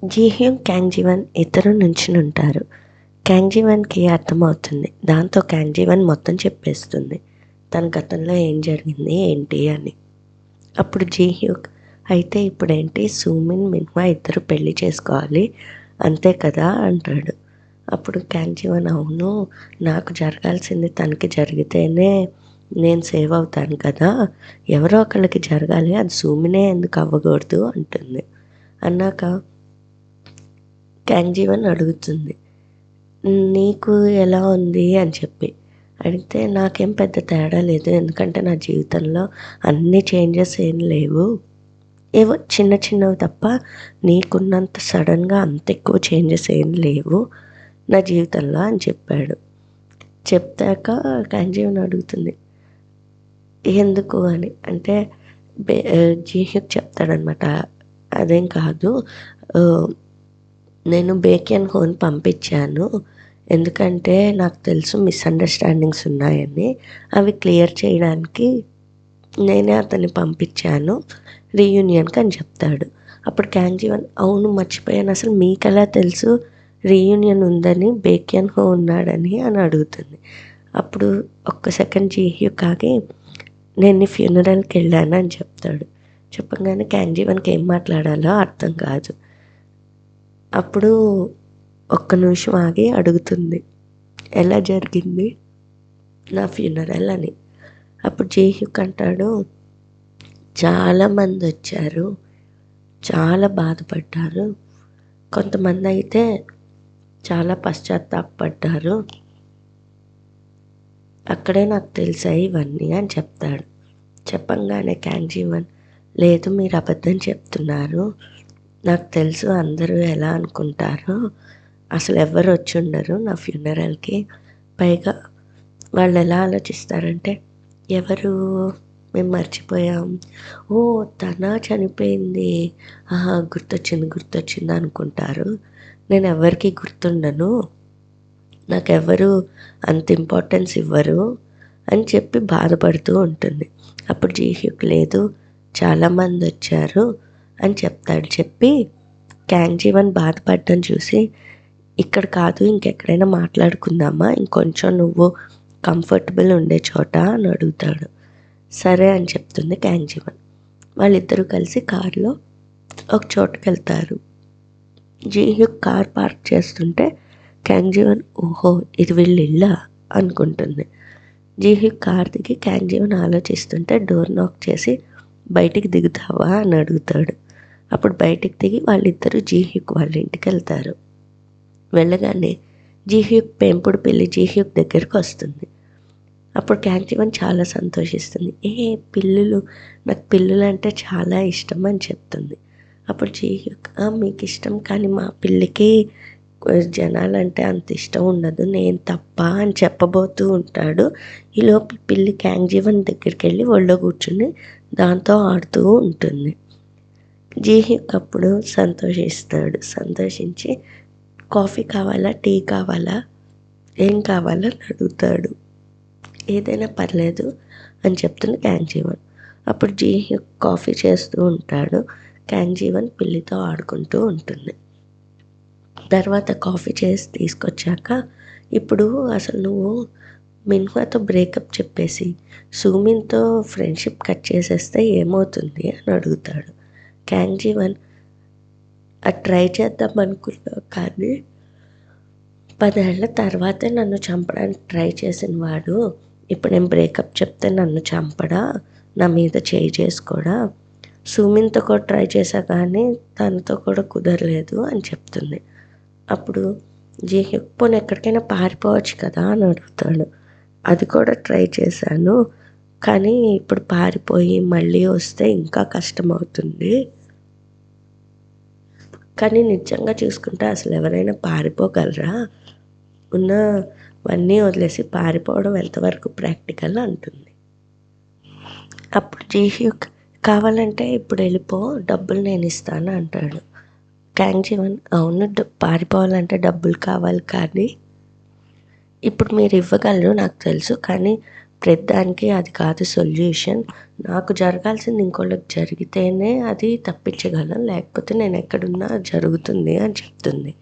జీహ్యూన్ క్యాంగ్జీవన్ ఇద్దరు నుంచునుంటారు. క్యాంగ్జీవన్కి అర్థమవుతుంది. దాంతో క్యాంగ్జీవన్ మొత్తం చెప్పేస్తుంది, తన గతంలో ఏం జరిగింది ఏంటి అని. అప్పుడు జీహ్యూక్, అయితే ఇప్పుడేంటి, సూమిన్ మిన్హా ఇద్దరు పెళ్లి చేసుకోవాలి అంతే కదా అంటాడు. అప్పుడు క్యాంగ్జీవన్, అవును, నాకు జరగాల్సింది తనకి జరిగితేనే నేను సేవ్ అవుతాను కదా, ఎవరో ఒకళ్ళకి జరగాలి, అది సూమినే ఎందుకు అవ్వకూడదు అంటుంది. అన్నాక క్యాంగ్జీవన్ అడుగుతుంది, నీకు ఎలా ఉంది అని చెప్పి. అడిగితే నాకేం పెద్ద తేడా లేదు, ఎందుకంటే నా జీవితంలో అన్ని చేంజెస్ ఏం లేవు, ఏవో చిన్న చిన్నవి తప్ప నీకున్నంత సడన్గా అంత ఎక్కువ చేంజెస్ ఏం లేవు నా జీవితంలో అని చెప్పాడు. చెప్తాక క్యాంగ్జీవన్ అడుగుతుంది ఎందుకు అని. అంటే జీహ్యూక్ చెప్తాడనమాట, అదేం కాదు, నేను బేకియన్ హోన్ పంపించాను, ఎందుకంటే నాకు తెలుసు మిస్అండర్స్టాండింగ్స్ ఉన్నాయని, అవి క్లియర్ చేయడానికి నేనే అతన్ని పంపించాను రీయూనియన్కి అని చెప్తాడు. అప్పుడు క్యాంగ్జీవన్, అవును మర్చిపోయాను, అసలు మీకు ఎలా తెలుసు రీయూనియన్ ఉందని, బేకియన్ హో ఉన్నాడని అని అడుగుతుంది. అప్పుడు ఒక్క సెకండ్ జీహ్యూక్ ఆగి, నేను నీ ఫ్యూనరల్కి వెళ్ళాను అని చెప్తాడు. చెప్పగానే క్యాంగ్జీవన్కి ఏం మాట్లాడాలో అర్థం కాదు. అప్పుడు ఒక్క నిమిషం ఆగి అడుగుతుంది, ఎలా జరిగింది నా ఫ్యూనరల్ అని. అప్పుడు జీహ్యూక్ అంటాడు, చాలామంది వచ్చారు, చాలా బాధపడ్డారు, కొంతమంది అయితే చాలా పశ్చాత్తాపడ్డారు, అక్కడే నాకు తెలిసాయి ఇవన్నీ అని చెప్తాడు. చెప్పంగానే క్యాంగ్జీవన్, లేదు మీరు అబద్ధం చెప్తున్నారు, నాకు తెలుసు అందరూ ఎలా అనుకుంటారో, అసలు ఎవరు వచ్చి ఉండరు నా ఫ్యూనరల్కి, పైగా వాళ్ళు ఎలా ఆలోచిస్తారంటే, ఎవరు, మేము మర్చిపోయాం, ఓ తన చనిపోయింది, గుర్తొచ్చింది అనుకుంటారు, నేను ఎవరికి గుర్తుండను, నాకెవరు అంత ఇంపార్టెన్స్ ఇవ్వరు అని చెప్పి బాధపడుతూ ఉంటుంది. అప్పుడు జీహ్యూక్, లేదు చాలామంది వచ్చారు అని చెప్తాడు. చెప్పి క్యాంగ్జీవన్ బాధపడడం చూసి, ఇక్కడ కాదు ఇంకెక్కడైనా మాట్లాడుకుందామా, ఇంకొంచెం నువ్వు కంఫర్టబుల్ ఉండే చోట అని అడుగుతాడు. సరే అని చెప్తుంది క్యాంగ్జీవన్. వాళ్ళిద్దరూ కలిసి కారులో ఒక చోటుకి వెళ్తారు. జీహ్యూక్ కార్ పార్క్ చేస్తుంటే క్యాంగ్జీవన్, ఓహో ఇది వీళ్ళు ఇల్లా అనుకుంటుంది. జీహ్యూక్ కార్ దిగి క్యాంగ్జీవన్ ఆలోచిస్తుంటే డోర్ నాక్ చేసి, బయటికి దిగుతావా అని అడుగుతాడు. అప్పుడు బయటికి దిగి వాళ్ళిద్దరూ జీహ్యూక్ వాళ్ళ ఇంటికి వెళ్తారు. వెళ్ళగానే జీహ్యూక్ పెంపుడు పిల్లి జీహ్యూక్ దగ్గరికి వస్తుంది. అప్పుడు క్యాంగ్జీవన్ చాలా సంతోషిస్తుంది, పిల్లులు, నాకు పిల్లులు అంటే చాలా ఇష్టం అని చెప్తుంది. అప్పుడు జీహ్యూక్, మీకు ఇష్టం కానీ మా పిల్లికి జనాలంటే అంత ఇష్టం ఉండదు, నేను తప్ప అని చెప్పబోతూ ఉంటాడు. ఈలోపు పిల్లి క్యాంగ్జీవన్ దగ్గరికి వెళ్ళి ఒళ్ళో కూర్చుని దాంతో ఆడుతూ ఉంటుంది. జీహ్యూక్ అప్పుడు సంతోషించి, కాఫీ కావాలా, టీ కావాలా, ఏం కావాలని అడుగుతాడు. ఏదైనా పర్లేదు అని చెప్తుంది క్యాంగ్జీవన్. అప్పుడు జీహ్యూక్ కాఫీ చేస్తూ ఉంటాడు, క్యాంగ్జీవన్ పిల్లితో ఆడుకుంటూ ఉంటుంది. తర్వాత కాఫీ చేసి తీసుకొచ్చాక, ఇప్పుడు అసలు నువ్వు మిన్హాతో బ్రేకప్ చెప్పేసి సూమిన్తో ఫ్రెండ్షిప్ కట్ చేసేస్తే ఏమవుతుంది అని అడుగుతాడు. క్యాంగ్జీవన్, అది ట్రై చేద్దాం అనుకున్నా, కానీ 10 ఏళ్ల తర్వాతే నన్ను చంపడానికి ట్రై చేసిన వాడు ఇప్పుడు నేను బ్రేకప్ చెప్తే నన్ను చంపడా, నా మీద చేయి చేసుకోడా, సూమిన్తో కూడా ట్రై చేశా కానీ తనతో కూడా కుదరలేదు అని చెప్తుంది. అప్పుడు జీహ్యూక్, పోనీ ఎక్కడికైనా పారిపోవచ్చు కదా అని అడుగుతాడు. అది కూడా ట్రై చేశాను, కానీ ఇప్పుడు పారిపోయి మళ్ళీ వస్తే ఇంకా కష్టం అవుతుంది, కానీ నిజంగా చూసుకుంటే అసలు ఎవరైనా పారిపోగలరా, ఉన్నవన్నీ వదిలేసి పారిపోవడం ఎంతవరకు ప్రాక్టికల్ అంటుంది. అప్పుడు జీహ్యూక్, కావాలంటే ఇప్పుడు వెళ్ళిపో, డబ్బులు నేను ఇస్తాను అంటాడు. క్యాంగ్జీవన్, అవును పారిపోవాలంటే డబ్బులు కావాలి, కానీ ఇప్పుడు మీరు ఇవ్వగలరు నాకు తెలుసు, కానీ ప్రతిదానికి అది కాదు సొల్యూషన్. నాకు జరగాల్సింది ఇంకోళ్ళకి జరిగితేనే అది తప్పించగలను, లేకపోతే నేను ఎక్కడున్నా జరుగుతుంది అని చెప్తుంది.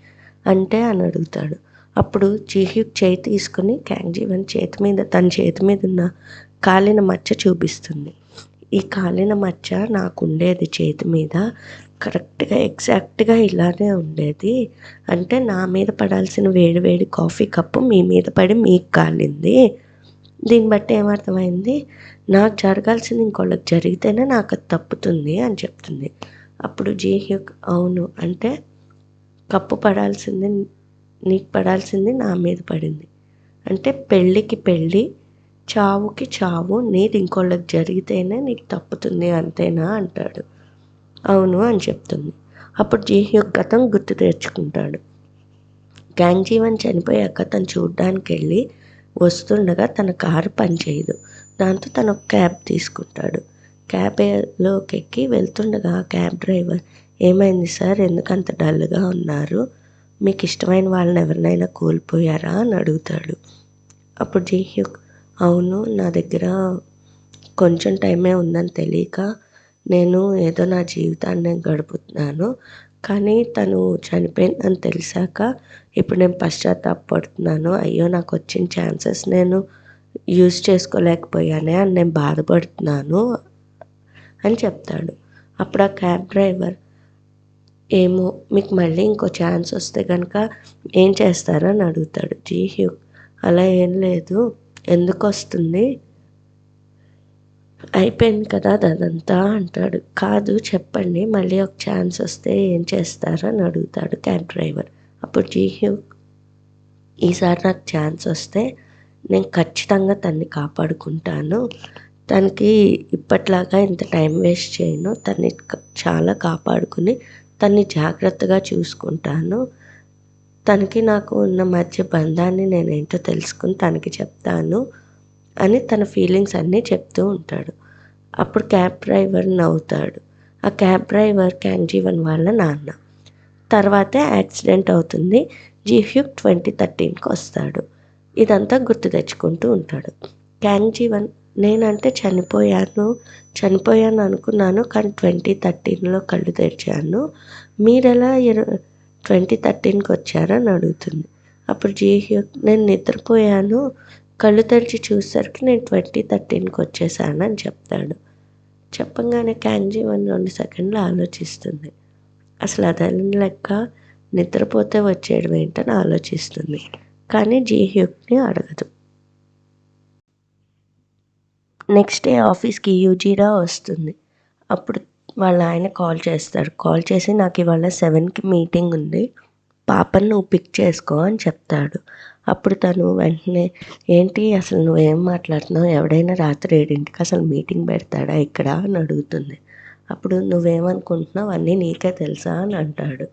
అంటే అని అడుగుతాడు. అప్పుడు జీహ్యూక్ చేయి తీసుకుని క్యాంగ్జీవన్ తన చేతి మీద ఉన్న కాలిన మచ్చ చూపిస్తుంది. ఈ కాలిన మచ్చ నాకు ఉండేది చేతి మీద, కరెక్ట్గా ఎగ్జాక్ట్గా ఇలానే ఉండేది. అంటే నా మీద పడాల్సిన వేడి వేడి కాఫీ కప్పు మీ మీద పడి మీకు కాలింది. దీన్ని బట్టి ఏమర్థమైంది, నాకు జరగాల్సింది ఇంకోళ్ళకి జరిగితేనే నాకు అది తప్పుతుంది అని చెప్తుంది. అప్పుడు జీహ్యూక్ అవును, అంటే కప్పు పడాల్సింది నీకు పడాల్సింది నా మీద పడింది, అంటే పెళ్ళికి పెళ్ళి, చావుకి చావు, నీది ఇంకోళ్ళకి జరిగితేనే నీకు తప్పుతుంది అంతేనా అంటాడు. అవును అని చెప్తుంది. అప్పుడు జీహ్యూక్ గతం గుర్తు తెచ్చుకుంటాడు. క్యాంగ్జీవన్ చనిపోయాక తను చూడ్డానికి వెళ్ళి వస్తుండగా తన కారు పనిచేయదు. దాంతో తను ఒక క్యాబ్ తీసుకుంటాడు. క్యాబ్లోకి ఎక్కి వెళ్తుండగా క్యాబ్ డ్రైవర్, ఏమైంది సార్, ఎందుకంత డల్గా ఉన్నారు, మీకు ఇష్టమైన వాళ్ళని ఎవరినైనా కోల్పోయారా అని అడుగుతాడు. అప్పుడు జీహ్యూక్, అవును, నా దగ్గర కొంచెం టైమే ఉందని తెలియక నేను ఏదో నా జీవితాన్ని గడుపుతున్నాను, కానీ తను చనిపోయిందని తెలిసాక ఇప్పుడు నేను పశ్చాత్తాపడుతున్నాను. అయ్యో, నాకు వచ్చిన ఛాన్సెస్ నేను యూజ్ చేసుకోలేకపోయానే అని నేను బాధపడుతున్నాను అని చెప్తాడు. అప్పుడు ఆ క్యాబ్ డ్రైవర్, ఏమో, మీకు మళ్ళీ ఇంకో ఛాన్స్ వస్తే కనుక ఏం చేస్తారని అడుగుతాడు. జీహ్యూక్, అలా ఏం లేదు, ఎందుకు వస్తుంది, అయిపోయింది కదా అదంతా అంటాడు. కాదు, చెప్పండి, మళ్ళీ ఒక ఛాన్స్ వస్తే ఏం చేస్తారని అడుగుతాడు క్యాబ్ డ్రైవర్. అప్పుడు జీహ్యూక్, ఈసారి నాకు ఛాన్స్ వస్తే నేను ఖచ్చితంగా తన్ని కాపాడుకుంటాను, తనకి ఇప్పట్లాగా ఇంత టైం వేస్ట్ చేయను, తన్ని చాలా కాపాడుకుని తన్ని జాగ్రత్తగా చూసుకుంటాను, తనకి నాకు ఉన్న మధ్య బంధాన్ని నేనేంటో తెలుసుకుని తనకి చెప్తాను అని తన ఫీలింగ్స్ అన్నీ చెప్తూ ఉంటాడు. అప్పుడు క్యాబ్ డ్రైవర్ నవ్వుతాడు. ఆ క్యాబ్ డ్రైవర్ క్యాంగ్జీవన్ వాళ్ళ నాన్న. తర్వాతే యాక్సిడెంట్ అవుతుంది. జీహ్యూక్ 2013కి వస్తాడు. ఇదంతా గుర్తు తెచ్చుకుంటూ ఉంటాడు. క్యాంగ్జీవన్, నేనంటే చనిపోయాను అనుకున్నాను, కానీ 2013లో కళ్ళు తెరిచాను, మీరెలా 2013కి వచ్చారని అడుగుతుంది. అప్పుడు జీహ్యూక్, నేను నిద్రపోయాను, కళ్ళు తెరిచి చూసేసరికి నేను 2013కి వచ్చేసానని చెప్తాడు. చెప్పంగానే క్యాంగ్జీవన్ 2 సెకండ్లు ఆలోచిస్తుంది. అసలు అదైన లెక్క, నిద్రపోతే వచ్చేయడం ఏంటని ఆలోచిస్తుంది. కానీ జీహ్యూక్ని అడగదు. నెక్స్ట్ డే ఆఫీస్కి యూజీరా వస్తుంది. అప్పుడు వాళ్ళ ఆయన కాల్ చేస్తాడు. కాల్ చేసి, నాకు ఇవాళ 7కి మీటింగ్ ఉంది, పాపని నువ్వు పిక్ చేసుకో అని చెప్తాడు. అప్పుడు తను వెంటనే, ఏంటి అసలు నువ్వేం మాట్లాడుతున్నావు, ఎవడైనా రాత్రి 7ంటికి అసలు మీటింగ్ పెడతాడా ఇక్కడ అని అడుగుతుంది. అప్పుడు నువ్వేమనుకుంటున్నావు, అన్నీ నీకే తెలుసా అని అంటాడు.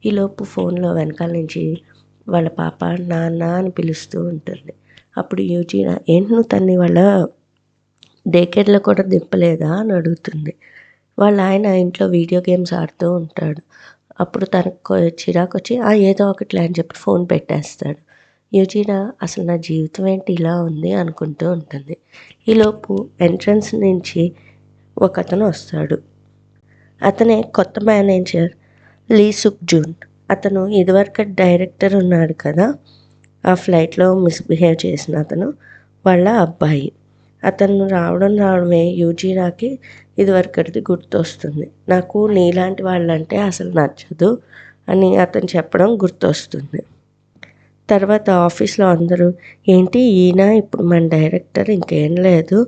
ఈలోపు ఫోన్లో వెనకాల నుంచి వాళ్ళ పాప నాన్న అని పిలుస్తూ ఉంటుంది. అప్పుడు యూజీరా, ఏంటి నువ్వు తన్ని వాళ్ళ డేకేర్లో కూడా దింపలేదా అని అడుగుతుంది. వాళ్ళ ఆయన ఇంట్లో వీడియో గేమ్స్ ఆడుతూ ఉంటాడు. అప్పుడు తనకు చిరాకు వచ్చి, ఏదో ఒకటి అని చెప్పి ఫోన్ పెట్టేస్తాడు. యూజీరా, అసలు నా జీవితం ఏంటి ఇలా ఉంది అనుకుంటూ ఉంటుంది. ఈలోపు ఎంట్రన్స్ నుంచి ఒక అతను వస్తాడు. అతనే కొత్త మేనేజర్ లీ సుక్ జూన్. అతను ఇదివరకు డైరెక్టర్ ఉన్నాడు కదా, ఆ ఫ్లైట్లో మిస్బిహేవ్ చేసిన అతను వాళ్ళ అబ్బాయి. అతను రావడమే యూజీరాకి ఇదివరకటిది గుర్తొస్తుంది. నాకు నీలాంటి వాళ్ళంటే అసలు నచ్చదు అని అతను చెప్పడం గుర్తొస్తుంది. తర్వాత ఆఫీస్లో అందరూ, ఏంటి ఈయన ఇప్పుడు మన డైరెక్టర్, ఇంకేం లేదు,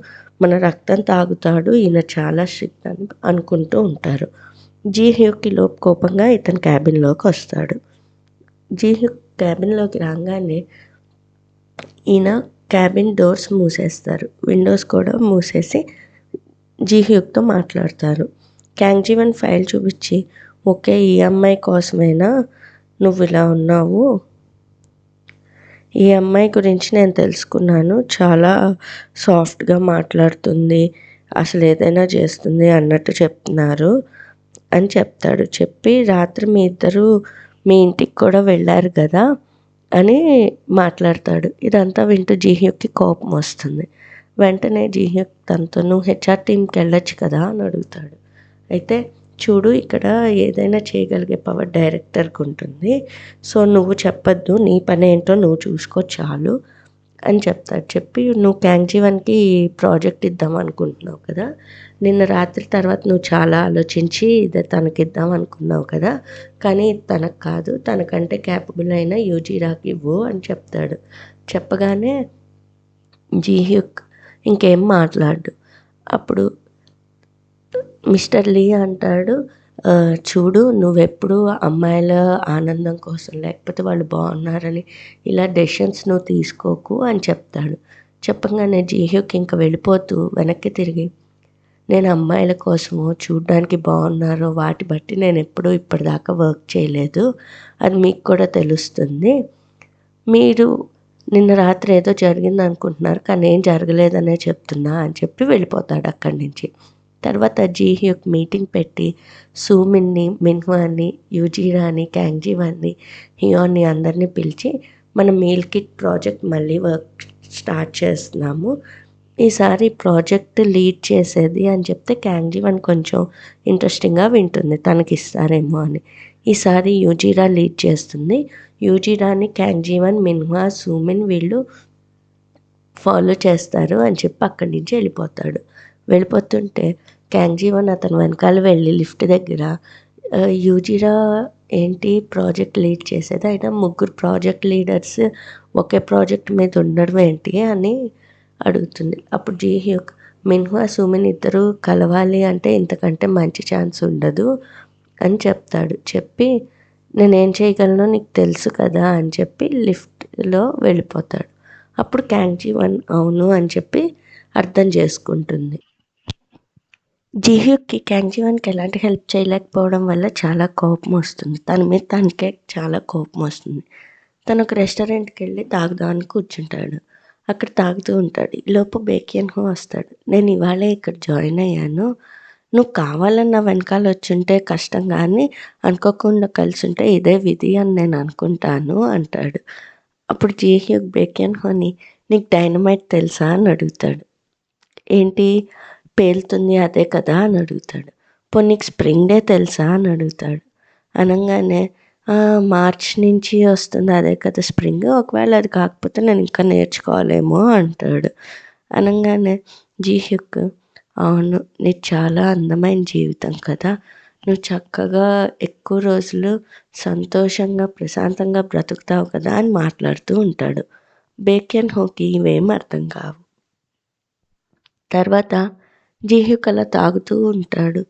మన రక్తం తాగుతాడు, ఈయన చాలా స్ట్రిక్ట్ అని అనుకుంటూ ఉంటారు. జీహ్యూక్కి లోపు కోపంగా ఇతను క్యాబిన్లోకి వస్తాడు. జీహ్యూక్ క్యాబిన్లోకి రాగానే ఈయన క్యాబిన్ డోర్స్ మూసేస్తారు, విండోస్ కూడా మూసేసి జీహ్యూక్తో మాట్లాడతారు. క్యాంగ్జీవన్ ఫైల్ చూపించి, ఓకే, ఈ అమ్మాయి కోసమైనా నువ్వు ఇలా ఉన్నావు, ఈ అమ్మాయి గురించి నేను తెలుసుకున్నాను, చాలా సాఫ్ట్గా మాట్లాడుతుంది, అసలు ఏదైనా చేస్తుంది అన్నట్టు చెప్తున్నారు అని చెప్తాడు. చెప్పి, రాత్రి మీ ఇద్దరు మీ ఇంటికి కూడా వెళ్ళారు కదా అని మాట్లాడతాడు. ఇదంతా వింటూ జీహ్యూక్కి కోపం వస్తుంది. వెంటనే జీహ్యక్ తనతో నువ్వు హెచ్ఆర్ టీమ్కి వెళ్ళొచ్చు కదా అని అడుగుతాడు. అయితే చూడు, ఇక్కడ ఏదైనా చేయగలిగే పవర్ డైరెక్టర్కి ఉంటుంది, సో నువ్వు చెప్పొద్దు, నీ పని ఏంటో నువ్వు చూసుకో చాలు అని చెప్తాడు. చెప్పి నువ్వు క్యాంగ్జీవన్కి ప్రాజెక్ట్ ఇద్దాం అనుకుంటున్నావు కదా, నిన్న రాత్రి తర్వాత నువ్వు చాలా ఆలోచించి ఇది తనకి ఇద్దాం అనుకున్నావు కదా, కానీ తనకు కాదు, తనకంటే క్యాపబుల్ అయిన యూజీరాకి ఇవ్వు అని చెప్తాడు. చెప్పగానే జీహ్యుక్ ఇంకేం మాట్లాడు. అప్పుడు మిస్టర్ లీ అంటాడు, చూడు, నువ్వెప్పుడు అమ్మాయిల ఆనందం కోసం లేకపోతే వాళ్ళు బాగున్నారని ఇలా డెసిషన్స్ నువ్వు తీసుకోకు అని చెప్తాడు. చెప్పగానే జీహ్యుక్ ఇంక వెళ్ళిపోతూ వెనక్కి తిరిగి, నేను అమ్మాయిల కోసమో చూడ్డానికి బాగున్నారో వాటి బట్టి నేను ఎప్పుడూ ఇప్పటిదాకా వర్క్ చేయలేదు, అది మీకు కూడా తెలుస్తుంది. మీరు నిన్న రాత్రి ఏదో జరిగింది అనుకుంటున్నారు, కానీ ఏం జరగలేదనే చెప్తున్నా అని చెప్పి వెళ్ళిపోతాడు అక్కడి నుంచి. తర్వాత జీహ్యుక్ మీటింగ్ పెట్టి సూమిన్ని, మిన్హుని, యూజీరాని, క్యాంగ్జీవాన్ని, హియోన్ని అందరినీ పిలిచి మనం మీల్ కిట్ ప్రాజెక్ట్ మళ్ళీ వర్క్ స్టార్ట్ చేస్తున్నాము, ఈసారి ప్రాజెక్ట్ లీడ్ చేసేది అని చెప్తే క్యాంగ్జీవన్ కొంచెం ఇంట్రెస్టింగ్గా వింటుంది, తనకి ఇస్తారేమో అని. ఈసారి యూజీరా లీడ్ చేస్తుంది. యూజీరాని క్యాంగ్జీవన్, మిన్హువా, సూమిన్ వీళ్ళు ఫాలో చేస్తారు అని చెప్పి అక్కడి నుంచి వెళ్ళిపోతాడు. వెళ్ళిపోతుంటే క్యాంగ్జీవన్ అతను వెనకాల వెళ్ళి లిఫ్ట్ దగ్గర, యూజీరా ఏంటి ప్రాజెక్ట్ లీడ్ చేసేది, అయినా ముగ్గురు ప్రాజెక్ట్ లీడర్స్ ఒకే ప్రాజెక్ట్ మీద ఉండడం ఏంటి అని అడుగుతుంది. అప్పుడు జీహ్యుక్, మిన్హువా, సూమిన్ ఇద్దరు కలవాలి అంటే ఇంతకంటే మంచి ఛాన్స్ ఉండదు అని చెప్తాడు. చెప్పి నేనేం చేయగలనో నీకు తెలుసు కదా అని చెప్పి లిఫ్ట్లో వెళ్ళిపోతాడు. అప్పుడు క్యాంగ్జీవన్ అవును అని చెప్పి అర్థం చేసుకుంటుంది. జీహ్యుక్కి క్యాంగ్జీవన్కి ఎలాంటి హెల్ప్ చేయలేకపోవడం వల్ల చాలా కోపం వస్తుంది. తన మీద తనకే చాలా కోపం వస్తుంది. తను ఒక రెస్టారెంట్కి వెళ్ళి తాగుదామని కూర్చుంటాడు. అక్కడ తాగుతూ ఉంటాడు. ఈలోపు బేకియన్ హో వస్తాడు. నేను ఇవాళే ఇక్కడ జాయిన్ అయ్యాను, నువ్వు కావాలని నా వెనకాల వచ్చుంటే కష్టం, కానీ అనుకోకుండా కలిసి ఉంటే ఇదే విధి అని నేను అనుకుంటాను అంటాడు. అప్పుడు జీహ్యుక్ బేకియన్ హోని, నీకు డైనమైట్ తెలుసా అని అడుగుతాడు. ఏంటి, పేలుతుంది అదే కదా అని అడుగుతాడు. పోనీ నీకు స్ప్రింగ్ డే తెలుసా అని అడుగుతాడు. అనగానే మార్చ్ నుంచి వస్తుంది అదే కదా స్ప్రింగ్, ఒకవేళ అది కాకపోతే నేను ఇంకా నేర్చుకోవాలేమో అంటాడు. అనగానే జీహ్యుక్, అవును, నీకు చాలా అందమైన జీవితం కదా, నువ్వు చక్కగా ఎక్కువ రోజులు సంతోషంగా ప్రశాంతంగా బ్రతుకుతావు కదా అని మాట్లాడుతూ ఉంటాడు. బేకియన్ హోకి ఇవేం అర్థం కావు. తర్వాత జీహ్యుక్ అలా తాగుతూ ఉంటాడు.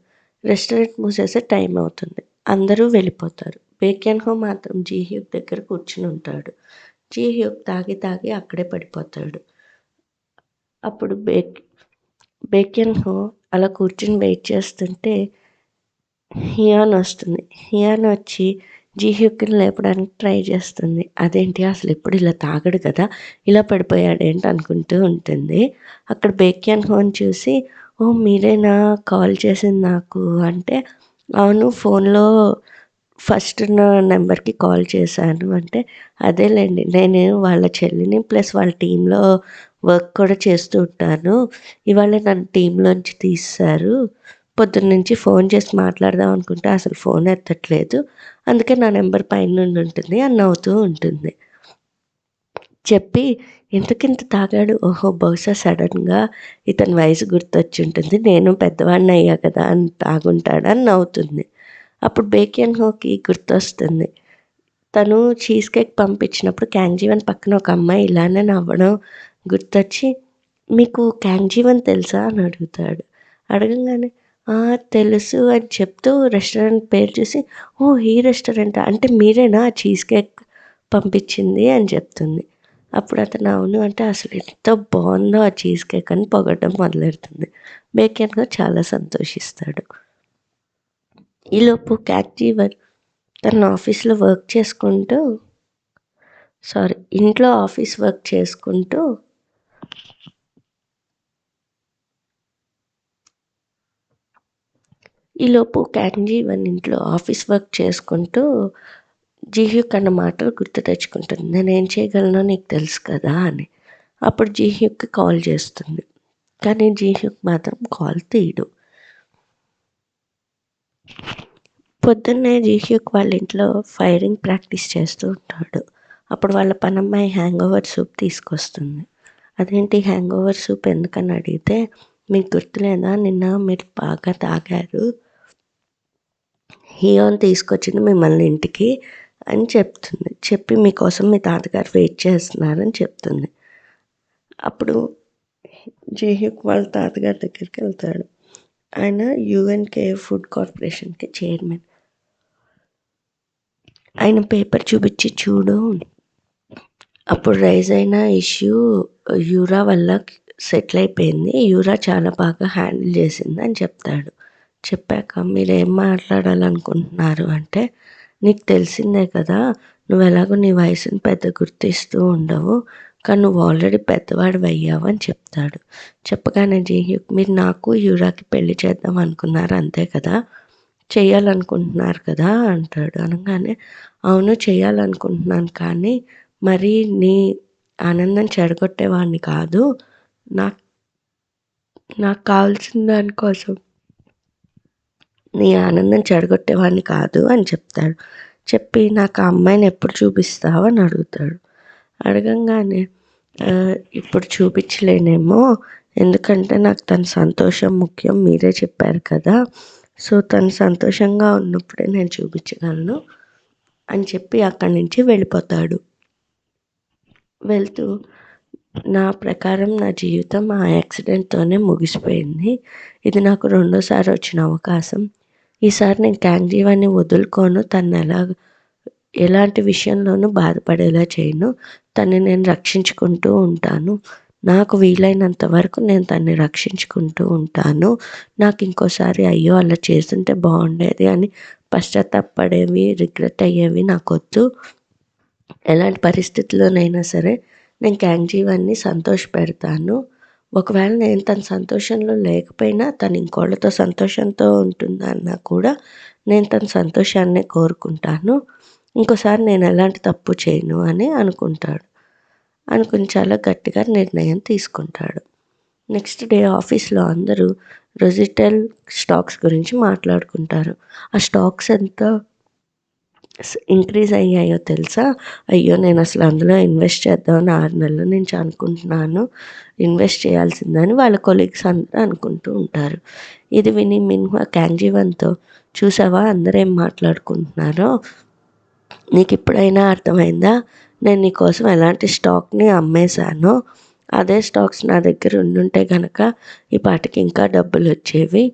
రెస్టారెంట్ మూసేసే టైం అవుతుంది. అందరూ వెళ్ళిపోతారు. బేకియన్ హో మాత్రం జీహ్యుక్ దగ్గర కూర్చుని ఉంటాడు. జీహ్యుక్ తాగి తాగి అక్కడే పడిపోతాడు. అప్పుడు బేకియన్ హో అలా కూర్చుని వెయిట్ చేస్తుంటే హియాన్ వస్తుంది. హియాన్ వచ్చి జీహ్యుక్ని లేపడానికి ట్రై చేస్తుంది. అదేంటి, అసలు ఎప్పుడు ఇలా తాగడు కదా, ఇలా పడిపోయాడేంటి అనుకుంటూ ఉంటుంది. అక్కడ బేకియన్ హోని చూసి, ఓ మీరేనా కాల్ చేసింది నాకు అంటే, అవును, ఫోన్లో ఫస్ట్ నా నెంబర్కి కాల్ చేశాను అంటే, అదేలేండి, నేను వాళ్ళ చెల్లిని ప్లస్ వాళ్ళ టీంలో వర్క్ కూడా చేస్తూ ఉంటాను, ఇవాళ నన్ను టీంలోంచి తీసేశారు, పొద్దున్నుంచి ఫోన్ చేసి మాట్లాడదాం అనుకుంటే అసలు ఫోన్ ఎత్తట్లేదు, అందుకే నా నెంబర్ పైన నుండి ఉంటుంది అని నవ్వుతూ ఉంటుంది. చెప్పి ఎందుకింత తాగాడు, ఓహో బహుశా సడన్గా ఇతని వయసు గుర్తొచ్చి ఉంటుంది, నేను పెద్దవాడిని అయ్యా కదా అని తాగుంటాడని నవ్వుతుంది. అప్పుడు బేకియన్ హోకి గుర్తొస్తుంది, తను చీజ్ కేక్ పంపించినప్పుడు క్యాంగ్జీవన్ పక్కన ఒక అమ్మాయి ఇలానే నవ్వడం గుర్తొచ్చి, మీకు క్యాంగ్జీవన్ తెలుసా అని అడుగుతాడు. అడగంగానే తెలుసు అని చెప్తూ రెస్టారెంట్ పేరు చూసి, ఓ ఈ రెస్టారెంటా, అంటే మీరేనా చీజ్ కేక్ పంపించింది అని చెప్తుంది. అప్పుడు అతను అవును అంటే, అసలు ఎంత బాగుందో ఆ చీజ్ కేక్ అని పొగడడం మొదలెడుతుంది. బేకియన్గా చాలా సంతోషిస్తాడు. ఈలోపు క్యాంగ్జీవన్ తన ఆఫీస్లో వర్క్ చేసుకుంటూ ఇంట్లో ఆఫీస్ వర్క్ చేసుకుంటూ ఈలోపు క్యాంగ్జీవన్ ఇంట్లో ఆఫీస్ వర్క్ చేసుకుంటూ జీహ్యుక్ అన్న మాటలు గుర్తు తెచ్చుకుంటుంది. నేనేం చేయగలనో నీకు తెలుసు కదా అని. అప్పుడు జీహ్యుక్కి కాల్ చేస్తుంది. కానీ జీహ్యూక్ మాత్రం కాల్ తీయడు. పొద్దున్నే జీహ్యూక్ వాళ్ళ ఇంట్లో ఫైరింగ్ ప్రాక్టీస్ చేస్తూ ఉంటాడు. అప్పుడు వాళ్ళ పనమ్మాయి హ్యాంగ్ ఓవర్ సూప్ తీసుకొస్తుంది. అదేంటి హ్యాంగ్ ఓవర్ సూప్ ఎందుకని అడిగితే, మీకు గుర్తులేదా నిన్న మీరు బాగా తాగారు, హియోన్ తీసుకొచ్చింది మిమ్మల్ని ఇంటికి అని చెప్తుంది. చెప్పి మీకోసం మీ తాతగారు వెయిట్ చేస్తున్నారని చెప్తుంది. అప్పుడు జీహ్యూక్ వాళ్ళ తాతగారి దగ్గరికి వెళ్తాడు. ఆయన యుఎన్కే ఫుడ్ కార్పొరేషన్కి చైర్మన్. ఆయన పేపర్ చూపించి చూడు, అప్పుడు రైజ్ అయిన ఇష్యూ యూరా వల్ల సెటిల్ అయిపోయింది, యూరా చాలా బాగా హ్యాండిల్ చేసింది అని చెప్తాడు. చెప్పాక మీరేం మాట్లాడాలనుకుంటున్నారు అంటే, నీకు తెలిసిందే కదా, నువ్వు ఎలాగో నీ వయసుని పెద్ద గుర్తిస్తూ ఉండవు, కానీ నువ్వు ఆల్రెడీ పెద్దవాడు అయ్యావు అని చెప్తాడు. చెప్పగానే జీహ్యూక్, మీరు నాకు యూరాకి పెళ్లి చేద్దాం అనుకున్నారు అంతే కదా, చేయాలనుకుంటున్నారు కదా అంటాడు. అనగానే అవును చేయాలనుకుంటున్నాను, కానీ మరి నీ ఆనందం చెడగొట్టేవాడిని కాదు, నాకు నాకు కావాల్సిన దానికోసం నీ ఆనందం చెడగొట్టేవాడిని కాదు అని చెప్తాడు. చెప్పి నాకు ఆ అమ్మాయిని ఎప్పుడు చూపిస్తావు అని అడుగుతాడు. అడగంగానే ఇప్పుడు చూపించలేనేమో, ఎందుకంటే నాకు తన సంతోషం ముఖ్యం, మీరే చెప్పారు కదా, సో తను సంతోషంగా ఉన్నప్పుడే నేను చూపించగలను అని చెప్పి అక్కడి నుంచి వెళ్ళిపోతాడు. వెళ్తూ, నా ప్రకారం నా జీవితం ఆ యాక్సిడెంట్తోనే ముగిసిపోయింది, ఇది నాకు రెండోసారి వచ్చిన అవకాశం, ఈసారి నేను క్యాంగ్జీవాన్ని వదులుకోను, తను ఎలాంటి విషయంలోనూ బాధపడేలా చేయను, తన్ని నేను రక్షించుకుంటూ ఉంటాను, నాకు వీలైనంత వరకు నేను తన్ని రక్షించుకుంటూ ఉంటాను, నాకు ఇంకోసారి అయ్యో అలా చేస్తుంటే బాగుండేది అని పశ్చాత్తాపడేవి రిగ్రెట్ అయ్యేవి నాకొద్దు, ఎలాంటి పరిస్థితుల్లోనైనా సరే నేను క్యాంగ్జీవాన్ని సంతోషపెడతాను, ఒకవేళ నేను తన సంతోషంలో లేకపోయినా తను ఇంకోళ్ళతో సంతోషంతో ఉంటుందన్నా కూడా నేను తన సంతోషాన్నే కోరుకుంటాను, ఇంకోసారి నేను ఎలాంటి తప్పు చేయను అని అనుకుంటాడు. అనుకుని చాలా గట్టిగా నిర్ణయం తీసుకుంటాడు. నెక్స్ట్ డే ఆఫీస్లో అందరూ రొజిటెల్ స్టాక్స్ గురించి మాట్లాడుకుంటారు. ఆ స్టాక్స్ ఎంత ఇంక్రీజ్ అయ్యాయో తెలుసా, అయ్యో నేను అసలు అందులో ఇన్వెస్ట్ చేద్దామని 6 నెలల నుంచి అనుకుంటున్నాను, ఇన్వెస్ట్ చేయాల్సిందని వాళ్ళ కొలీగ్స్ అందరూ అనుకుంటూ ఉంటారు. ఇది విని మిన్హువా క్యాంగ్జీవన్తో, చూసావా అందరూ ఏం మాట్లాడుకుంటున్నారో, నీకు ఇప్పుడైనా అర్థమైందా, నేను నీకోసం ఎలాంటి స్టాక్ని అమ్మేశానో, అదే స్టాక్స్ నా దగ్గర ఉండుంటే కనుక ఈ పాటికి ఇంకా డబ్బులు వచ్చేవి,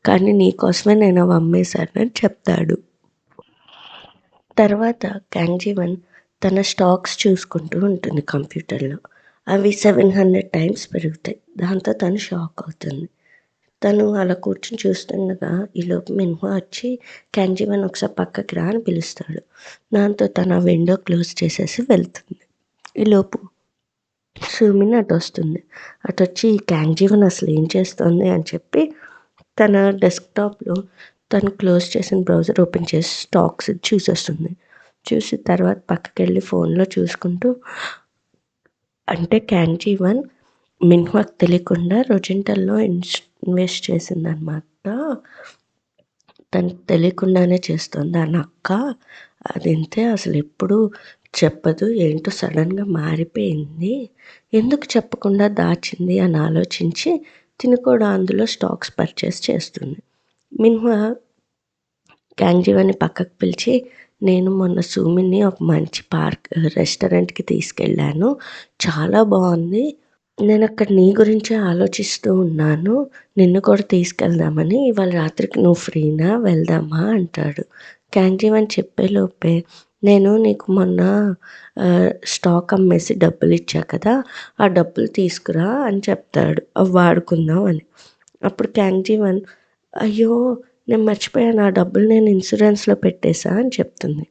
కానీ నీకోసమే నేను అవి అమ్మేశానని చెప్తాడు. తర్వాత క్యాంగ్జీవన్ తన స్టాక్స్ చూసుకుంటూ ఉంటుంది కంప్యూటర్లో. అవి 700 టైమ్స్ పెరుగుతాయి. దాంతో తను షాక్ అవుతుంది. తను అలా కూర్చొని చూస్తుండగా ఈలోపు మిన్హువా వచ్చి క్యాంగ్జీవన్ ఒకసారి పక్కకి రా అని పిలుస్తాడు. దాంతో తన విండో క్లోజ్ చేసేసి వెళ్తుంది. ఈలోపు సూమిన్ అటు వస్తుంది. అటు వచ్చి క్యాంగ్జీవన్ అసలు ఏం చేస్తుంది అని చెప్పి తన డెస్క్టాప్లో తను క్లోజ్ చేసిన బ్రౌజర్ ఓపెన్ చేసి స్టాక్స్ చూసేస్తుంది. చూసి తర్వాత పక్కకి వెళ్ళి ఫోన్లో చూసుకుంటూ, అంటే క్యాంగ్జీవన్ మిన్హువాకి తెలియకుండా రొజింటల్లో ఇన్వెస్ట్ చేసిందనమాట, తనకు తెలియకుండానే చేస్తుంది ఆ నక్క, అదంతే అసలు ఎప్పుడు చెప్పదు, ఏంటో సడన్గా మారిపోయింది, ఎందుకు చెప్పకుండా దాచింది అని ఆలోచించి తిను కూడా అందులో స్టాక్స్ పర్చేస్ చేస్తుంది. మిన్హువా క్యాంగ్జీవాన్ని పక్కకు పిలిచి, నేను మొన్న సూమిని ఒక మంచి రెస్టారెంట్కి తీసుకెళ్ళాను, చాలా బాగుంది, నేను అక్కడ నీ గురించే ఆలోచిస్తూ ఉన్నాను, నిన్ను కూడా తీసుకెళ్దామని, ఇవాళ రాత్రికి నువ్వు ఫ్రీనా, వెళ్దామా అంటాడు. క్యాంగ్జీవన్ చెప్పేలోపే, నేను నీకు మొన్న స్టాక్ అమ్మేసి డబ్బులు ఇచ్చా కదా, ఆ డబ్బులు తీసుకురా అని చెప్తాడు, అవి వాడుకుందాం అని. అప్పుడు క్యాంగ్జీవన్, అయ్యో నేను మర్చిపోయాను, ఆ డబ్బులు నేను ఇన్సూరెన్స్లో పెట్టేశా అని చెప్తుంది.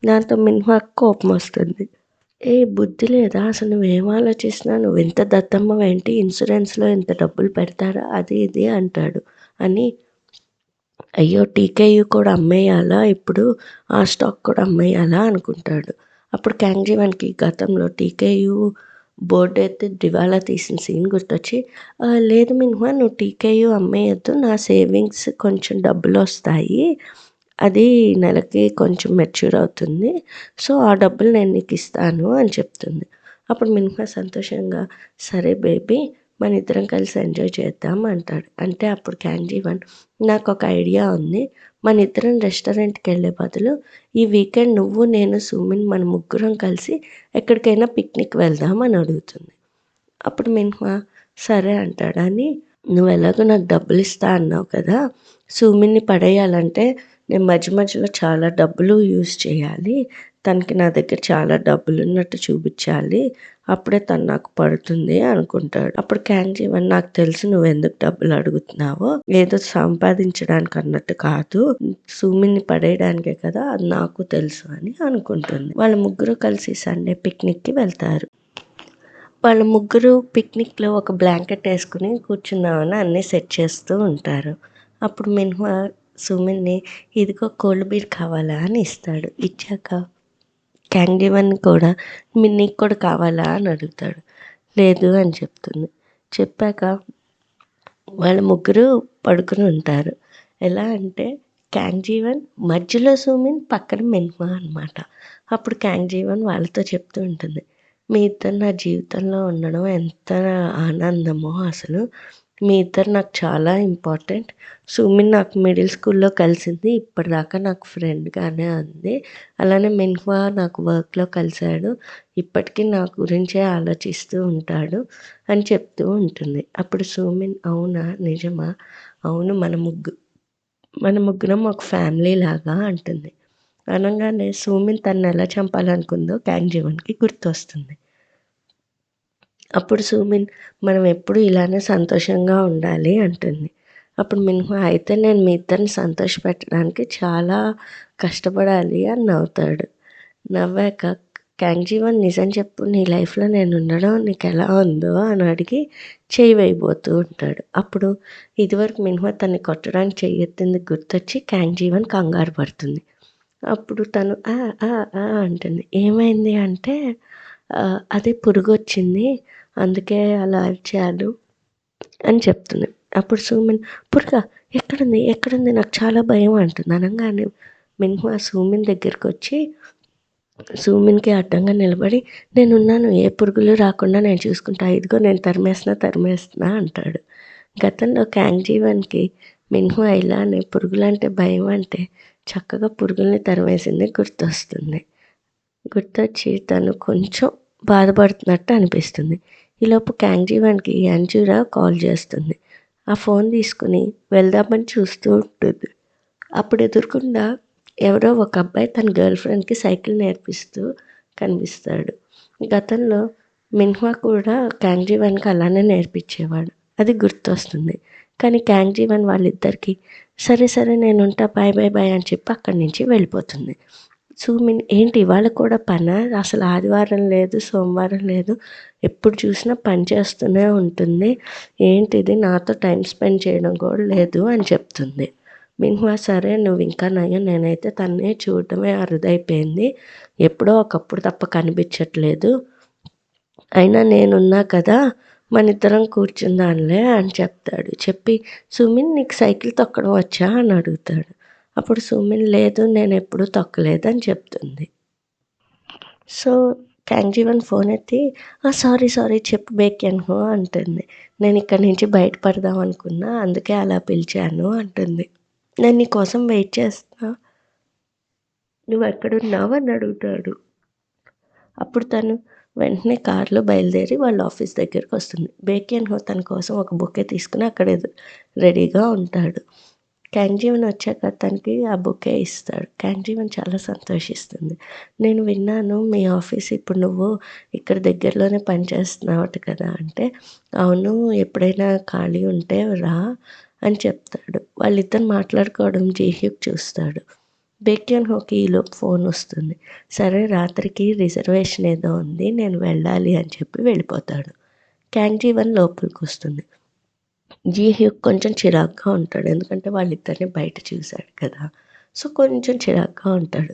దాంతో మిన్హువాకి కోపం వస్తుంది. బుద్ధి లేదా, అసలు నువ్వేం ఆలోచిస్తున్నావు, నువ్వు ఎంత దద్దమ్మవేంటి, ఇన్సూరెన్స్లో ఇంత డబ్బులు పెడతారా, అది ఇది అంటాడు. అని అయ్యో టీకేయూ కూడా అమ్మేయాలా ఇప్పుడు, ఆ స్టాక్ కూడా అమ్మేయాలా అనుకుంటాడు. అప్పుడు క్యాంగ్జీవన్కి గతంలో టీకేయూ బోర్డు అయితే దివాలా తీసిన సీన్ గుర్తొచ్చి, లేదు మిన్హా నువ్వు టీకేయూ అమ్మేయొద్దు. నా సేవింగ్స్ కొంచెం డబ్బులొస్తాయి. అది నెలకి కొంచెం మెచ్యూర్ అవుతుంది. సో, ఆ డబ్బులు నేను నీకిస్తాను అని చెప్తుంది. అప్పుడు మిన్హా సంతోషంగా, సరే బేబీ మనిద్దరం కలిసి ఎంజాయ్ చేద్దాం అంటాడు. అంటే అప్పుడు క్యాంజీవన్, నాకొక ఐడియా ఉంది. మనిద్దరం రెస్టారెంట్‌కెళ్ళే బదులు ఈ వీకెండ్ నువ్వు, నేను, సుమిన్ మన ముగ్గురం కలిసి ఎక్కడికైనా పిక్నిక్ వెళ్దాం అని అడుగుతుంది. అప్పుడు మిన్హా సరే అంటాడు. అని నువ్వెలాగో నాకు డబ్బులిస్తా అన్నావు కదా! సుమిన్‌ని పడేయాలంటే నేను మధ్య మధ్యలో చాలా డబ్బులు యూజ్ చేయాలి. తనకి నా దగ్గర చాలా డబ్బులున్నట్టు చూపిచ్చాలి. అప్పుడే తను నాకు పడుతుంది అనుకుంటాడు. అప్పుడు క్యాంజీవన్, నాకు తెలుసు నువ్వెందుకు డబ్బులు అడుగుతున్నావో. ఏదో సంపాదించడానికి అన్నట్టు కాదు. సుమిన్‌ని పడేయడానికే కదా! అది నాకు తెలుసు అని అనుకుంటుంది. వాళ్ళ ముగ్గురు కలిసి సండే పిక్నిక్‌కి వెళ్తారు. వాళ్ళ ముగ్గురు పిక్నిక్‌లో ఒక బ్లాంకెట్ ఏసుకొని కూర్చుందామని అన్నీ సెట్ చేస్తూ ఉంటారు. అప్పుడు మిన్హా సుమిన్‌ని, ఇదిగో కోల్డ్ బీర్ కావాలా అని ఇస్తాడు. ఇచ్చాక క్యాంగ్‌జీవన్ కూడా నీకు కూడా కావాలా అని అడుగుతాడు. లేదు అని చెప్తుంది. చెప్పాక వాళ్ళ ముగ్గురు పడుకుని ఉంటారు. ఎలా అంటే క్యాంగ్‌జీవన్ మధ్యలో సుమిన్, పక్కన మిన్హా అనమాట. అప్పుడు క్యాంగ్‌జీవన్ వాళ్ళతో చెప్తూ ఉంటుంది. మీ ఇద్దరు నా జీవితంలో ఉండడం ఎంత ఆనందమో అసలు. మీ ఇద్దరు నాకు చాలా ఇంపార్టెంట్. సుమిన్ నాకు మిడిల్ స్కూల్లో కలిసింది. ఇప్పటిదాకా నాకు ఫ్రెండ్గానే ఉంది. అలానే మిన్హా నాకు వర్క్లో కలిశాడు. ఇప్పటికీ నా గురించే ఆలోచిస్తూ ఉంటాడు అని చెప్తూ ఉంటుంది. అప్పుడు సుమిన్, అవునా నిజమా? అవును, మన ముగ్గురం ఒక ఫ్యామిలీ లాగా అంటుంది. అనగానే సుమిన్ తనని ఎలా చంపాలనుకుందో క్యాంగ్‌జీవన్‌కి గుర్తొస్తుంది. అప్పుడు సుమిన్, మనం ఎప్పుడు ఇలానే సంతోషంగా ఉండాలి అంటుంది. అప్పుడు మిన్హా, అయితే నేను మీ ఇద్దరిని సంతోషపెట్టడానికి చాలా కష్టపడాలి అని నవ్వుతాడు. నవ్వాక క్యాంగ్‌జీవన్, నిజం చెప్పు, నీ లైఫ్లో నేను ఉండడం నీకు ఎలా ఉందో అని అడిగి చెయ్యి వేయబోతూ ఉంటాడు. అప్పుడు ఇదివరకు మిన్హా తన్ని కొట్టడానికి చెయ్యెత్తింది గుర్తొచ్చి క్యాంగ్‌జీవన్ కంగారు పడుతుంది. అప్పుడు తను ఆ ఆ ఆ అంటుంది. ఏమైంది అంటే అదే పురుగొచ్చింది, అందుకే అలా అరిచాను అని చెప్తుంది. అప్పుడు సుమిన్, పురుగా ఎక్కడుంది ఎక్కడుంది నాకు చాలా భయం అంటుంది. అనగానే మిన్హా సుమిన్ దగ్గరకొచ్చి సుమిన్‌కి అడ్డంగా నిలబడి, నేనున్నాను, ఏ పురుగులు రాకుండా నేను చూసుకుంటా, ఇదిగో నేను తరిమేస్తున్నా అంటాడు. గతంలో క్యాంగ్‌జీవన్‌కి మిన్హా ఇలానే పురుగులంటే భయం అంటే చక్కగా పురుగుల్ని తరిమేసింది గుర్తొస్తుంది. గుర్తొచ్చి తను కొంచెం బాధపడుతున్నట్టు అనిపిస్తుంది. ఈలోపు క్యాంగ్‌జీవన్‌కి అంజూరా కాల్ చేస్తుంది. ఆ ఫోన్ తీసుకుని వెళ్దామని చూస్తూ ఉంటుంది. అప్పుడు ఎదురుగుండా ఎవరో ఒక అబ్బాయి తన గర్ల్ ఫ్రెండ్‌కి సైకిల్ నేర్పిస్తూ కనిపిస్తాడు. గతంలో మిన్హా కూడా క్యాంగ్‌జీవన్‌కి అలానే నేర్పించేవాడు. అది గుర్తొస్తుంది. కానీ క్యాంగ్‌జీవన్ వాళ్ళిద్దరికీ సరే సరే నేనుంటా, బాయ్ బాయ్ బాయ్ అని చెప్పి అక్కడి నుంచి వెళ్ళిపోతుంది. సుమిన్, ఏంటి ఇవాళ కూడా పనా? అసలు ఆదివారం లేదు, సోమవారం లేదు, ఎప్పుడు చూసినా పని చేస్తూనే ఉంటుంది. ఏంటిది, నాతో టైం స్పెండ్ చేయడం కూడా లేదు అని చెప్తుంది. మిన్హా, సరే నువ్వు ఇంకా నయం, నేనైతే తన్ని చూడటమే అరుదైపోయింది. ఎప్పుడో ఒకప్పుడు తప్ప కనిపించట్లేదు. అయినా నేనున్నా కదా, మనిద్దరం కూర్చుందాంలే అని చెప్తాడు. చెప్పి సుమిన్, నీకు సైకిల్ తొక్కడం వచ్చా అని అడుగుతాడు. అప్పుడు సుమిన్, లేదు నేనెప్పుడూ తొక్కలేదని చెప్తుంది. సో క్యాంగ్‌జీవన్ ఫోన్ ఎత్తి, సారీ సారీ చెప్పు బేక్యాన్‌హో అంటుంది. నేను ఇక్కడి నుంచి బయటపడదాం అనుకున్నా, అందుకే అలా పిలిచాను అంటుంది. నేను నీ కోసం వెయిట్ చేస్తున్నా, నువ్వెక్కడున్నావు అని అడుగుతాడు. అప్పుడు తను వెంటనే కార్లో బయలుదేరి వాళ్ళ ఆఫీస్ దగ్గరికి వస్తుంది. బేక్యాన్‌హో తన కోసం ఒక బొకే తీసుకుని అక్కడ రెడీగా ఉంటాడు. క్యాంగ్‌జీవన్ వచ్చాక తనకి ఆ బొకే ఇస్తాడు. క్యాంగ్‌జీవన్ చాలా సంతోషిస్తుంది. నేను విన్నాను మీ ఆఫీస్ ఇప్పుడు నువ్వు ఇక్కడ దగ్గరలోనే పనిచేస్తున్నావట కదా అంటే, అవును, ఎప్పుడైనా ఖాళీ ఉంటే రా అని చెప్తాడు. వాళ్ళిద్దరు మాట్లాడుకోవడం జీహ్యూక్ చూస్తాడు. బేక్యాన్‌హోకి ఈలోపు ఫోన్ వస్తుంది. సరే రాత్రికి రిజర్వేషన్ ఏదో ఉంది, నేను వెళ్ళాలి అని చెప్పి వెళ్ళిపోతాడు. క్యాంగ్‌జీవన్ లోపలికొస్తుంది. జీహ్యూక్ కొంచెం చిరాకుగా ఉంటాడు. ఎందుకంటే వాళ్ళిద్దరిని బయట చూశాడు కదా! సో, కొంచెం చిరాకుగా ఉంటాడు.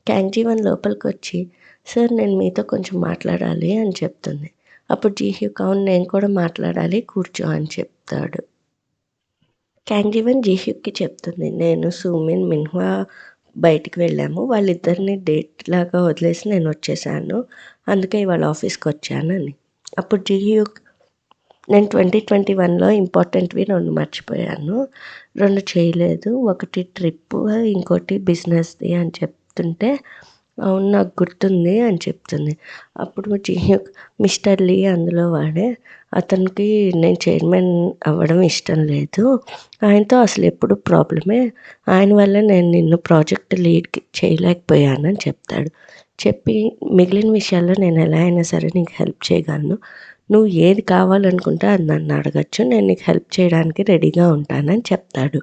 క్యాంగ్‌జీవన్ లోపలికొచ్చి, సార్ నేను మీతో కొంచెం మాట్లాడాలి అని చెప్తుంది. అప్పుడు జీహ్యూక్ అవును నేను కూడా మాట్లాడాలి కూర్చో అని చెప్తాడు. క్యాంగ్జీవన్ జీహ్యూక్కి చెప్తుంది, నేను సూమిన్ మిన్హువా బయటికి వెళ్ళాము, వాళ్ళిద్దరిని డేట్ లాగా వదిలేసి నేను వచ్చేసాను, అందుకే ఇవాళ ఆఫీస్కి వచ్చానని. అప్పుడు జీహ్యూక్ నేను 2021లో ఇంపార్టెంట్వి 2 మర్చిపోయాను, 2 చేయలేదు, ఒకటి ట్రిప్పు ఇంకోటి బిజినెస్ది అని చెప్తుంటే అవును నాకు గుర్తుంది అని చెప్తుంది. అప్పుడు జీహ్యూక్ మిస్టర్ లీ అందులో వాడే, అతనికి నేను చైర్మన్ అవ్వడం ఇష్టం లేదు, ఆయనతో అసలు ఎప్పుడు ప్రాబ్లమే, ఆయన వల్ల నేను నిన్ను ప్రాజెక్ట్ లీడ్కి చేయలేకపోయానని చెప్తాడు. చెప్పి మిగిలిన విషయాల్లో నేను ఎలా అయినా సరే నీకు హెల్ప్ చేయగలను, నువ్వు ఏది కావాలనుకుంటే అది నన్ను అడగచ్చు, నేను నీకు హెల్ప్ చేయడానికి రెడీగా ఉంటానని చెప్తాడు.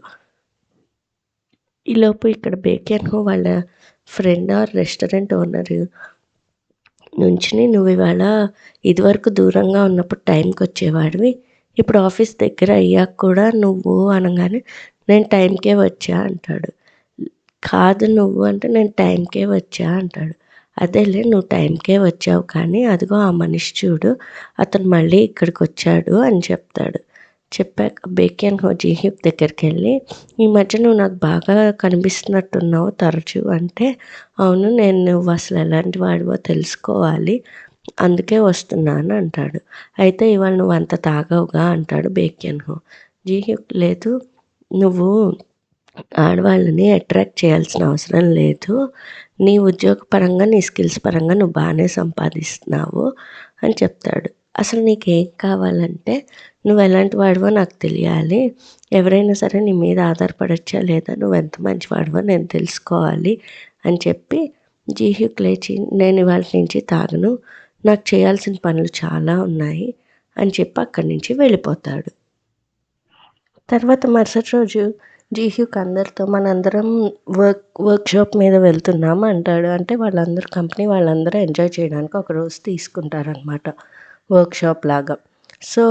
ఈలోపు ఇక్కడ బేకెన్హో వాళ్ళ ఫ్రెండ్ ఆర్ రెస్టారెంట్ ఓనర్ నుంచుని, నువ్వు ఇవాళ ఇదివరకు దూరంగా ఉన్నప్పుడు టైంకి వచ్చేవాడివి, ఇప్పుడు ఆఫీస్ దగ్గర అయ్యాక కూడా నువ్వు అనగానే నేను టైంకే వచ్చా అంటాడు. కాదు నువ్వు అంటే నేను టైంకే వచ్చా అంటాడు. అదేలే నువ్వు టైంకే వచ్చావు కానీ అదిగో ఆ మనిషి చూడు, అతను మళ్ళీ ఇక్కడికి వచ్చాడు అని చెప్తాడు. చెప్పాక బేకెన్హో జీహ్యూక్ దగ్గరికి వెళ్ళి, ఈ మధ్య నువ్వు నాకు బాగా కనిపిస్తున్నట్టున్నావు తరచు అంటే, అవును నేను నువ్వు అసలు ఎలాంటి వాడివో తెలుసుకోవాలి అందుకే వస్తున్నాను అంటాడు. అయితే ఇవాళ నువ్వు అంత తాగవుగా అంటాడు బేకెన్హో. జీహ్యూక్ లేదు, నువ్వు ఆడవాళ్ళని అట్రాక్ట్ చేయాల్సిన అవసరం లేదు, నీ ఉద్యోగపరంగా నీ స్కిల్స్ పరంగా నువ్వు బాగానే సంపాదిస్తున్నావు అని చెప్తాడు. అసలు నీకేం కావాలంటే నువ్వు ఎలాంటి వాడివో నాకు తెలియాలి, ఎవరైనా సరే నీ మీద ఆధారపడచ్చా లేదా, నువ్వు ఎంత మంచివాడివో నేను తెలుసుకోవాలి అని చెప్పి జీహ్యూక్ లేచి నేను ఇవాళ నుంచి తాగను, నాకు చేయాల్సిన పనులు చాలా ఉన్నాయి అని చెప్పి అక్కడి నుంచి వెళ్ళిపోతాడు. తర్వాత మరుసటి రోజు జీహ్యూక్ అందరితో మనందరం వర్క్షాప్ మీద వెళ్తున్నాం అంటాడు. అంటే వాళ్ళందరూ కంపెనీ వాళ్ళందరూ ఎంజాయ్ చేయడానికి ఒక రోజు తీసుకుంటారనమాట వర్క్షాప్ లాగా. సో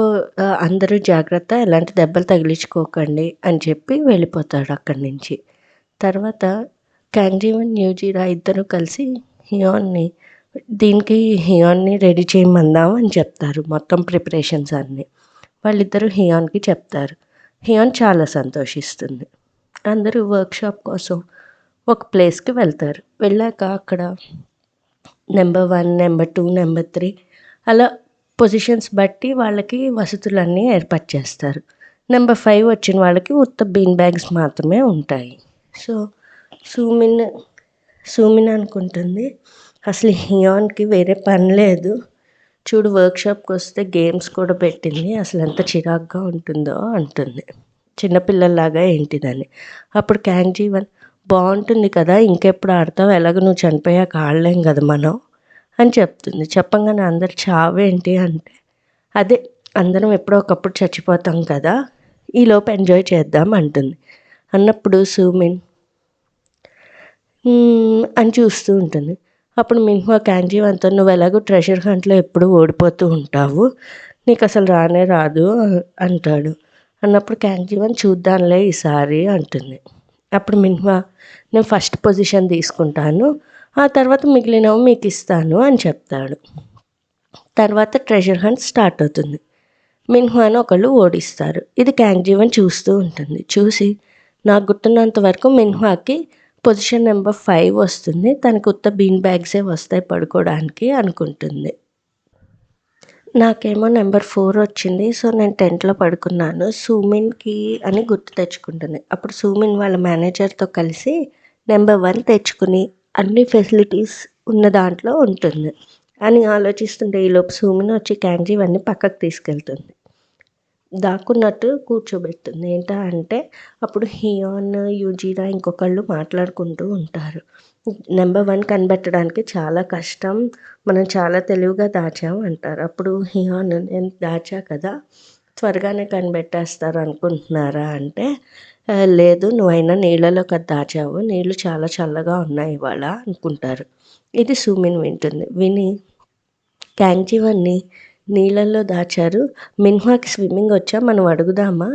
అందరూ జాగ్రత్త, ఎలాంటి దెబ్బలు తగిలించుకోకండి అని చెప్పి వెళ్ళిపోతాడు అక్కడి నుంచి. తర్వాత క్యాంగ్జీవన్ న్యూజీరా ఇద్దరు కలిసి హియాన్ని రెడీ చేయమందాం అని చెప్తారు, మొత్తం ప్రిపరేషన్స్ అన్నీ వాళ్ళిద్దరూ హియాన్కి చెప్తారు. హియాన్ చాలా సంతోషిస్తుంది. అందరూ వర్క్షాప్ కోసం ఒక ప్లేస్కి వెళ్తారు. వెళ్ళాక అక్కడ నెంబర్ 1, నెంబర్ 2, నెంబర్ 3 అలా పొజిషన్స్ బట్టి వాళ్ళకి వసతులన్నీ ఏర్పాటు చేస్తారు. నెంబర్ 5 వచ్చిన వాళ్ళకి ఉత్త బీన్ బ్యాగ్స్ మాత్రమే ఉంటాయి. సో సూమిన్ అనుకుంటుంది, అసలు హియాన్కి వేరే పని లేదు, చూడు వర్క్షాప్కి వస్తే గేమ్స్ కూడా పెట్టింది, అసలు ఎంత చిరాగ్గా ఉంటుందో అంటుంది, చిన్నపిల్లల్లాగా ఏంటిదని. అప్పుడు క్యాంగ్జీవన్ బాగుంటుంది కదా, ఇంకెప్పుడు ఆడతావు, ఎలాగో నువ్వు చనిపోయాక ఆడలేం కదా మనం అని చెప్తుంది. చెప్పంగానే అందరు చావేంటి అంటే, అదే అందరం ఎప్పుడో ఒకప్పుడు చచ్చిపోతాం కదా, ఈలోపు ఎంజాయ్ చేద్దాం అంటుంది. అన్నప్పుడు సూమిన్ అని చూస్తూ ఉంటుంది. అప్పుడు మిన్హువా క్యాంగ్జీవన్తో, నువ్వు ఎలాగో ట్రెజర్ హంట్లో ఎప్పుడు ఓడిపోతూ ఉంటావు, నీకు అసలు రానే రాదు అంటాడు. అన్నప్పుడు క్యాంగ్జీవన్ చూద్దాంలే ఈసారి అంటుంది. అప్పుడు మిన్హువా నేను ఫస్ట్ పొజిషన్ తీసుకుంటాను, ఆ తర్వాత మిగిలినవి మీకు ఇస్తాను అని చెప్తాడు. తర్వాత ట్రెజర్ హంట్ స్టార్ట్ అవుతుంది. మిన్హువాని ఒకళ్ళు ఓడిస్తారు. ఇది క్యాంగ్జీవన్ చూస్తూ ఉంటుంది. చూసి నాకు గుర్తున్నంత వరకు మిన్హువాకి పొజిషన్ నెంబర్ 5 వస్తుంది, తనకు ఉత్త బీన్ బ్యాగ్సే వస్తాయి పడుకోవడానికి అనుకుంటుంది. నాకేమో నెంబర్ 4 వచ్చింది, సో నేను టెంట్లో పడుకున్నాను సూమిన్కి అని గుర్తు తెచ్చుకుంటుంది. అప్పుడు సూమిన్ వాళ్ళ మేనేజర్తో కలిసి నెంబర్ 1 తెచ్చుకుని అన్ని ఫెసిలిటీస్ ఉన్న దాంట్లో ఉంటుంది అని ఆలోచిస్తుంటే ఈలోపు సూమిన్ వచ్చి క్యాంగ్జీవన్ని పక్కకు తీసుకెళ్తుంది, దాక్కున్నట్టు కూర్చోబెడుతుంది. ఏంటా అంటే అప్పుడు హియాన్ యూజీరా ఇంకొకళ్ళు మాట్లాడుకుంటూ ఉంటారు. నెంబర్ 1 కనిపెట్టడానికి చాలా కష్టం, మనం చాలా తెలివిగా దాచాం అంటారు. అప్పుడు హియాన్ నేను దాచా కదా, త్వరగానే కనిపెట్టేస్తారు అనుకుంటున్నారా అంటే, లేదు నువ్వైనా నీళ్ళలో కదా దాచావు, నీళ్ళు చాలా చల్లగా ఉన్నాయి ఇవాళ అనుకుంటారు. ఇది సూమిన్ వింటుంది. విని క్యాంగ్జీవన్ని నీళ్ళల్లో దాచారు, మిన్హువాకి స్విమ్మింగ్ వచ్చా, మనం అడుగుదామా,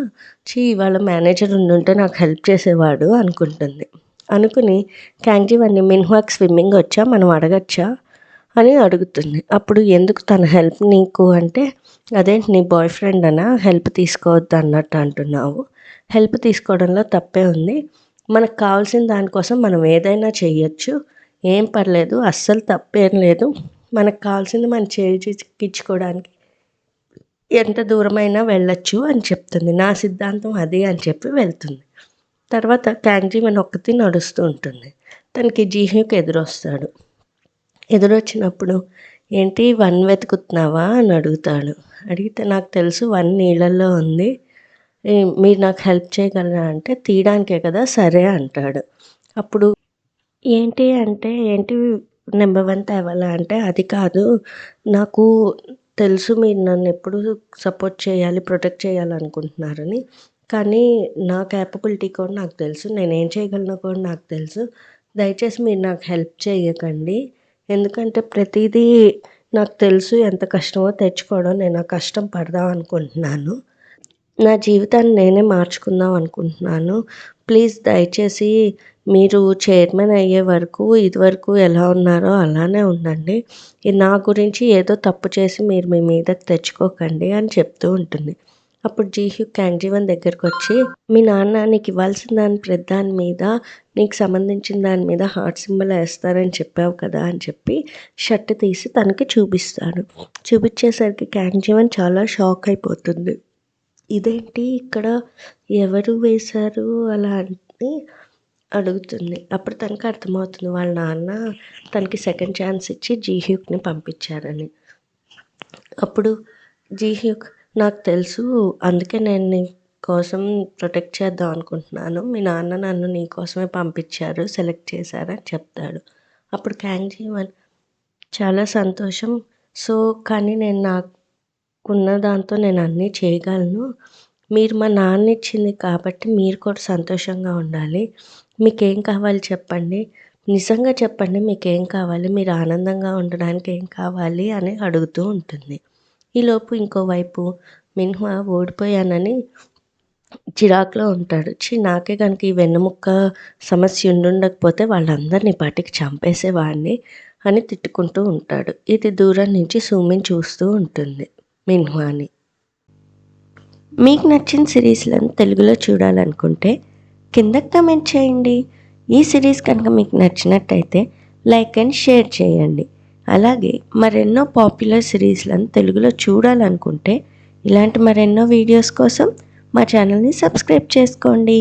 ఇవాళ మేనేజర్ ఉండుంటే నాకు హెల్ప్ చేసేవాడు అనుకుంటుంది. అనుకుని క్యాంగ్జీవన్ని మిన్హువాకి స్విమ్మింగ్ వచ్చా మనం అడగచ్చా అని అడుగుతుంది. అప్పుడు ఎందుకు తన హెల్ప్ నీకు అంటే, అదేంటి నీ బాయ్ ఫ్రెండ్ అనా హెల్ప్ తీసుకోవద్దు అన్నట్టు అంటున్నావు. హెల్ప్ తీసుకోవడంలో తప్పే ఉంది. మనకు కావాల్సిన దానికోసం మనం ఏదైనా చెయ్యొచ్చు. ఏం పర్లేదు, అస్సలు తప్పేం లేదు. మనకు కావాల్సింది మనం చేజిక్కించుకోవడానికి ఎంత దూరమైనా వెళ్ళొచ్చు అని చెప్తుంది. నా సిద్ధాంతం అది అని చెప్పి వెళ్తుంది. తర్వాత క్యాంగ్జీవన్ ఒక్కతి నడుస్తూ ఉంటుంది. తనకి జీహ్యూక్ ఎదురొస్తాడు. ఎదురొచ్చినప్పుడు ఏంటి 1 వెతుకుతున్నావా అని అడుగుతాడు. అడిగితే నాకు తెలుసు 1 నీళ్ళల్లో ఉంది, మీరు నాకు హెల్ప్ చేయగలరా అంటే తీయడానికే కదా సరే అంటాడు. అప్పుడు ఏంటి అంటే ఏంటి నెంబర్ 1 తేవాలా అంటే అది కాదు, నాకు తెలుసు మీరు నన్ను ఎప్పుడు సపోర్ట్ చేయాలి ప్రొటెక్ట్ చేయాలనుకుంటున్నారని, కానీ నా క్యాపబిలిటీ కూడా నాకు తెలుసు, నేనేం చేయగలనో కూడా నాకు తెలుసు. దయచేసి మీరు నాకు హెల్ప్ చేయకండి. ఎందుకంటే ప్రతిదీ నాకు తెలుసు ఎంత కష్టమో తెచ్చుకోవడం. నేను ఆ కష్టం పడదాం అనుకుంటున్నాను. నా జీవితాన్ని నేనే మార్చుకుందాం అనుకుంటున్నాను. ప్లీజ్ దయచేసి మీరు చైర్మన్ అయ్యే వరకు ఇదివరకు ఎలా ఉన్నారో అలానే ఉండండి. నా గురించి ఏదో తప్పు చేసి మీరు మీ మీదకి తెచ్చుకోకండి అని చెప్తూ ఉంటుంది. అప్పుడు జీహ్యూక్ క్యాంగ్జీవన్ దగ్గరకు వచ్చి, మీ నాన్న నీకు ఇవ్వాల్సిన ప్రతి దాని మీద నీకు సంబంధించిన దాని మీద హార్ట్ సింబల్ వేస్తారని చెప్పావు కదా అని చెప్పి షర్ట్ తీసి తనకి చూపిస్తాడు. చూపించేసరికి క్యాంగ్జీవన్ చాలా షాక్ అయిపోతుంది. ఇదేంటి ఇక్కడ ఎవరు వేశారు అలా అని అడుగుతుంది. అప్పుడు తనకు అర్థమవుతుంది వాళ్ళ నాన్న తనకి సెకండ్ ఛాన్స్ ఇచ్చి జీహ్యూక్ని పంపించారని. అప్పుడు జీహ్యూక్ నాకు తెలుసు, అందుకే నేను నీ కోసం ప్రొటెక్ట్ చేద్దాం అనుకుంటున్నాను. మీ నాన్న నన్ను నీ కోసమే పంపించారు, సెలెక్ట్ చేశారని చెప్తాడు. అప్పుడు క్యాంగ్జీవన్ చాలా సంతోషం. సో కానీ నేను నాకున్న దాంతో నేను అన్నీ చేయగలను. మీరు మా నాన్న ఇచ్చింది కాబట్టి మీరు కూడా సంతోషంగా ఉండాలి. మీకేం కావాలి చెప్పండి, నిజంగా చెప్పండి మీకేం కావాలి, మీరు ఆనందంగా ఉండడానికి ఏం కావాలి అని అడుగుతూ ఉంటుంది. ఈలోపు ఇంకోవైపు మిన్హువా ఓడిపోయానని చిరాకులో ఉంటాడు. నాకే కనుక ఈ వెన్నెముక్క సమస్య ఉండుండకపోతే వాళ్ళందరినీ పాటికి చంపేసేవాడిని అని తిట్టుకుంటూ ఉంటాడు. ఇది దూరం నుంచి సూమిన్ చూస్తూ ఉంటుంది మిన్హువాని. మీకు నచ్చిన సిరీస్లను తెలుగులో చూడాలనుకుంటే కింద కమెంట్ చేయండి. ఈ సిరీస్ కనుక మీకు నచ్చినట్టయితే లైక్ అండ్ షేర్ చేయండి. అలాగే మరెన్నో పాపులర్ సిరీస్లను తెలుగులో చూడాలనుకుంటే ఇలాంటి మరెన్నో వీడియోస్ కోసం మా ఛానల్ని సబ్స్క్రైబ్ చేసుకోండి.